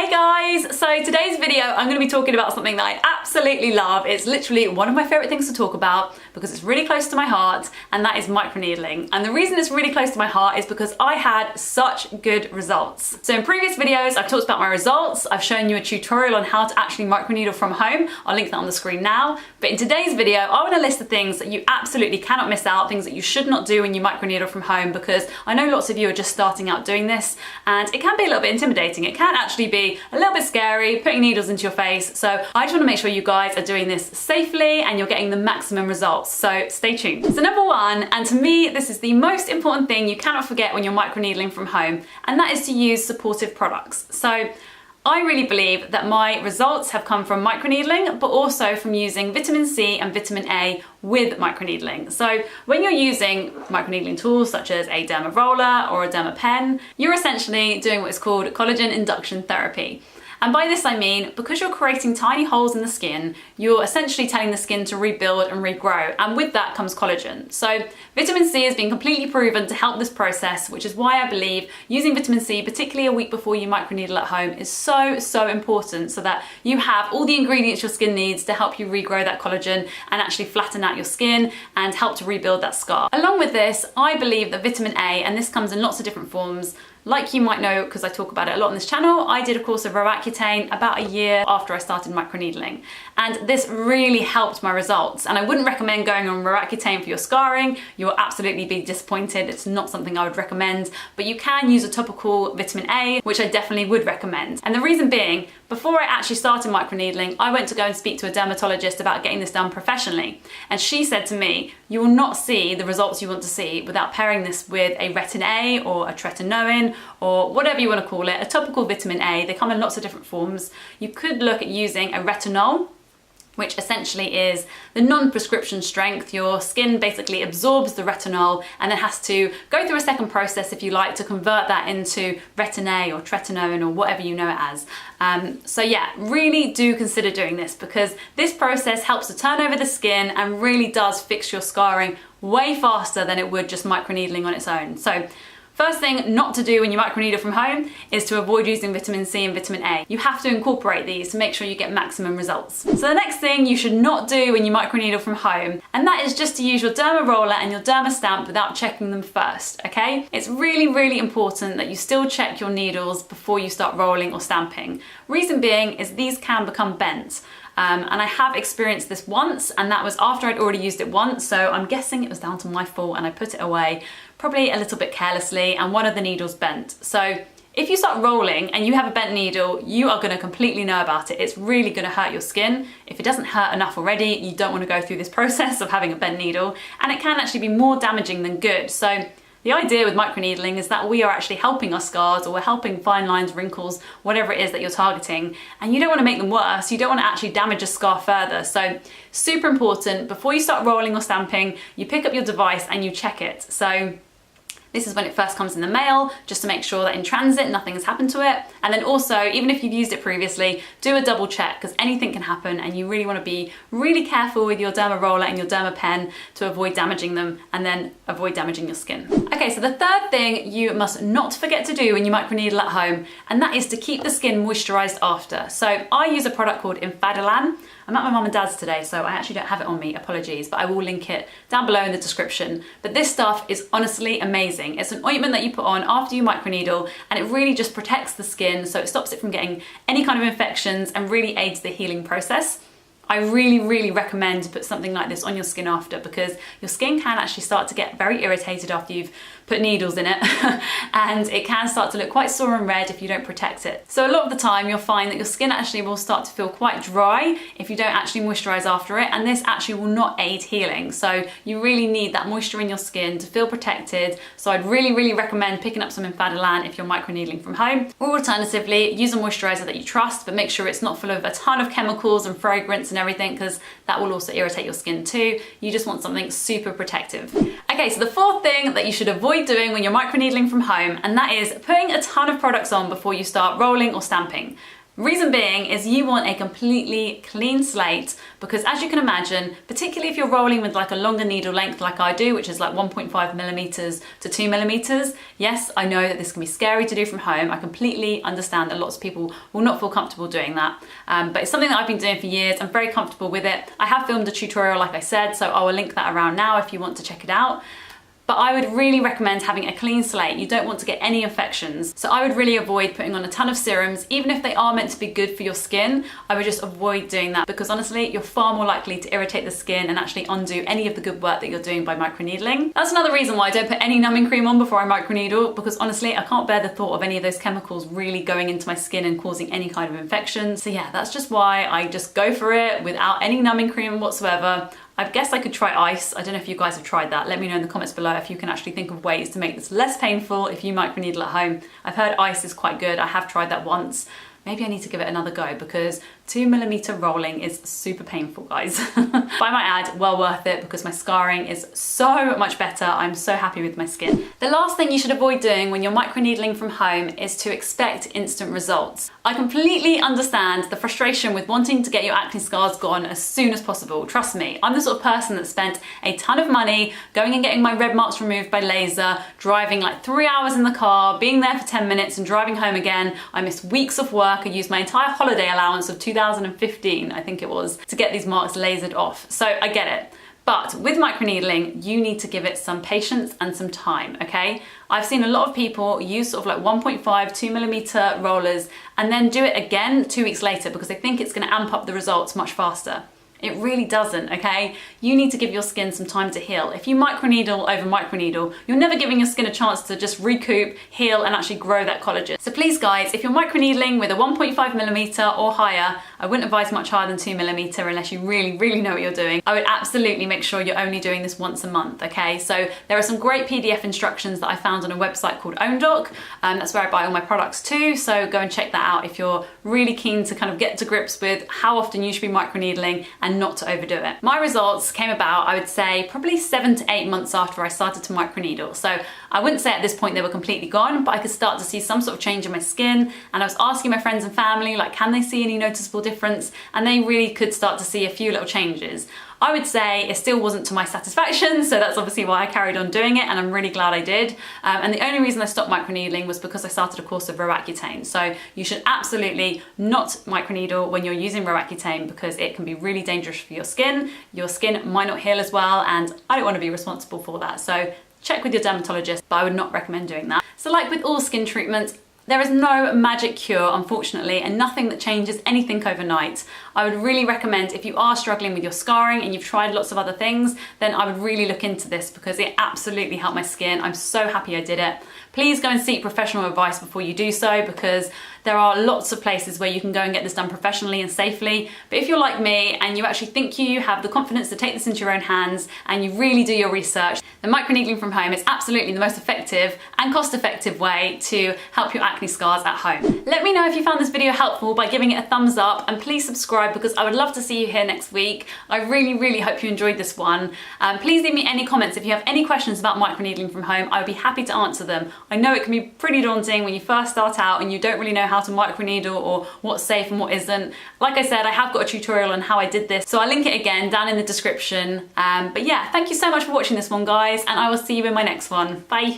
Hey guys! So today's video I'm going to be talking about something that I absolutely love. It's literally one of my favourite things to talk about because it's really close to my heart, and that is microneedling. And the reason it's really close to my heart is because I had such good results. So in previous videos I've talked about my results, I've shown you a tutorial on how to actually microneedle from home. I'll link that on the screen now. But in today's video I want to list the things that you absolutely cannot miss out, things that you should not do when you microneedle from home, because I know lots of you are just starting out doing this and it can be a little bit intimidating. It can actually be a little bit scary, putting needles into your face. So I just want to make sure you guys are doing this safely and you're getting the maximum results. So stay tuned. So number one, and to me this is the most important thing you cannot forget when you're microneedling from home, and that is to use supportive products. So I really believe that my results have come from microneedling, but also from using vitamin C and vitamin A with microneedling. So when you're using microneedling tools such as a dermaroller or a derma pen, you're essentially doing what is called collagen induction therapy. And by this I mean, because you're creating tiny holes in the skin, you're essentially telling the skin to rebuild and regrow, and with that comes collagen. So vitamin C has been completely proven to help this process, which is why I believe using vitamin C, particularly a week before you microneedle at home, is so important, so that you have all the ingredients your skin needs to help you regrow that collagen and actually flatten out your skin and help to rebuild that scar. Along with this, I believe that vitamin A, and this comes in lots of different forms, like you might know because I talk about it a lot on this channel, I did a course of Roaccutane about a year after I started microneedling, and this really helped my results. And I wouldn't recommend going on Roaccutane for your scarring. You'll absolutely be disappointed. It's not something I would recommend, but you can use a topical vitamin A, which I definitely would recommend. And the reason being, before I actually started microneedling, I went to go and speak to a dermatologist about getting this done professionally, and she said to me, you will not see the results you want to see without pairing this with a retin A or a tretinoin or whatever you want to call it, a topical vitamin A. They come in lots of different forms. You could look at using a retinol, which essentially is the non-prescription strength. Your skin basically absorbs the retinol and then has to go through a second process, if you like, to convert that into retin A or tretinoin or whatever you know it as. So yeah, really do consider doing this, because this process helps to turn over the skin and really does fix your scarring way faster than it would just microneedling on its own. So first thing not to do when you microneedle from home is to avoid using vitamin C and vitamin A. You have to incorporate these to make sure you get maximum results. So the next thing you should not do when you microneedle from home, and that is just to use your derma roller and your derma stamp without checking them first, okay? It's really important that you still check your needles before you start rolling or stamping. Reason being is these can become bent. And I have experienced this once, and that was after I'd already used it once, so I'm guessing it was down to my fault and I put it away probably a little bit carelessly and one of the needles bent. So if you start rolling and you have a bent needle, you are going to completely know about it. It's really going to hurt your skin. If it doesn't hurt enough already, you don't want to go through this process of having a bent needle, and it can actually be more damaging than good. So the idea with microneedling is that we are actually helping our scars, or we're helping fine lines, wrinkles, whatever it is that you're targeting, and you don't want to make them worse. You don't want to actually damage a scar further. So super important, before you start rolling or stamping, you pick up your device and you check it. So this is when it first comes in the mail, just to make sure that in transit nothing has happened to it. And then also, even if you've used it previously, do a double check, because anything can happen and you really want to be really careful with your derma roller and your derma pen to avoid damaging them and then avoid damaging your skin. Okay, so the third thing you must not forget to do when you microneedle at home, and that is to keep the skin moisturized after. So I use a product called Infadilan. I'm at my mum and dad's today, so I actually don't have it on me, apologies, but I will link it down below in the description. But this stuff is honestly amazing. It's an ointment that you put on after you microneedle, and it really just protects the skin, so it stops it from getting any kind of infections and really aids the healing process. I really recommend to put something like this on your skin after, because your skin can actually start to get very irritated after you've put needles in it and it can start to look quite sore and red if you don't protect it. So a lot of the time you'll find that your skin actually will start to feel quite dry if you don't actually moisturize after it, and this actually will not aid healing. So you really need that moisture in your skin to feel protected. So I'd really recommend picking up some Infadilan if you're microneedling from home, or alternatively use a moisturizer that you trust, but make sure it's not full of a ton of chemicals and fragrance and everything, because that will also irritate your skin too. You just want something super protective. Okay, so the fourth thing that you should avoid doing when you're microneedling from home, and that is putting a ton of products on before you start rolling or stamping. Reason being is you want a completely clean slate, because as you can imagine, particularly if you're rolling with like a longer needle length like I do, which is like 1.5 millimeters to 2 millimeters, yes, I know that this can be scary to do from home. I completely understand that lots of people will not feel comfortable doing that, but it's something that I've been doing for years. I'm very comfortable with it. I have filmed a tutorial, like I said, so I will link that around now if you want to check it out. But I would really recommend having a clean slate. You don't want to get any infections. So I would really avoid putting on a ton of serums. Even if they are meant to be good for your skin, I would just avoid doing that, because honestly, you're far more likely to irritate the skin and actually undo any of the good work that you're doing by microneedling. That's another reason why I don't put any numbing cream on before I microneedle, because honestly, I can't bear the thought of any of those chemicals really going into my skin and causing any kind of infection. So yeah, that's just why I just go for it without any numbing cream whatsoever. I guess I could try ice. I don't know if you guys have tried that. Let me know in the comments below if you can actually think of ways to make this less painful if you microneedle at home. I've heard ice is quite good. I have tried that once. Maybe I need to give it another go, because 2 millimeter rolling is super painful, guys. But I might add, well worth it, because my scarring is so much better. I'm so happy with my skin. The last thing you should avoid doing when you're microneedling from home is to expect instant results. I completely understand the frustration with wanting to get your acne scars gone as soon as possible. Trust me, I'm the sort of person that spent a ton of money going and getting my red marks removed by laser, driving like 3 hours in the car, being there for 10 minutes and driving home again. I missed weeks of work. I used my entire holiday allowance of 2015, I think it was, to get these marks lasered off. So I get it. But with microneedling, you need to give it some patience and some time, okay? I've seen a lot of people use sort of like 1.5, 2 millimeter rollers and then do it again 2 weeks later because they think it's gonna amp up the results much faster. It really doesn't, okay? You need to give your skin some time to heal. If you microneedle over microneedle, you're never giving your skin a chance to just recoup, heal, and actually grow that collagen. So please guys, if you're microneedling with a 1.5 millimeter or higher, I wouldn't advise much higher than 2 millimeter unless you really know what you're doing. I would absolutely make sure you're only doing this once a month, okay? So there are some great PDF instructions that I found on a website called OwnDoc. That's where I buy all my products too, so go and check that out if you're really keen to kind of get to grips with how often you should be microneedling and not to overdo it. My results came about, I would say, probably 7 to 8 months after I started to microneedle. So I wouldn't say at this point they were completely gone, but I could start to see some sort of change in my skin. And I was asking my friends and family, like, can they see any noticeable difference? And they really could start to see a few little changes. I would say it still wasn't to my satisfaction, so that's obviously why I carried on doing it, and I'm really glad I did. And the only reason I stopped microneedling was because I started a course of Roaccutane. So you should absolutely not microneedle when you're using Roaccutane, because it can be really dangerous for your skin. Your skin might not heal as well, and I don't want to be responsible for that. So check with your dermatologist, but I would not recommend doing that. So like with all skin treatments, there is no magic cure, unfortunately, and nothing that changes anything overnight. I would really recommend, if you are struggling with your scarring and you've tried lots of other things, then I would really look into this because it absolutely helped my skin. I'm so happy I did it. Please go and seek professional advice before you do so, because there are lots of places where you can go and get this done professionally and safely. But if you're like me and you actually think you have the confidence to take this into your own hands and you really do your research, then microneedling from home is absolutely the most effective and cost-effective way to help your acne scars at home. Let me know if you found this video helpful by giving it a thumbs up, and please subscribe because I would love to see you here next week. I really hope you enjoyed this one. Please leave me any comments if you have any questions about microneedling from home. I would be happy to answer them. I know it can be pretty daunting when you first start out and you don't really know how to microneedle or what's safe and what isn't. Like I said, I have got a tutorial on how I did this, so I'll link it again down in the description. But yeah, thank you so much for watching this one, guys, and I will see you in my next one. Bye.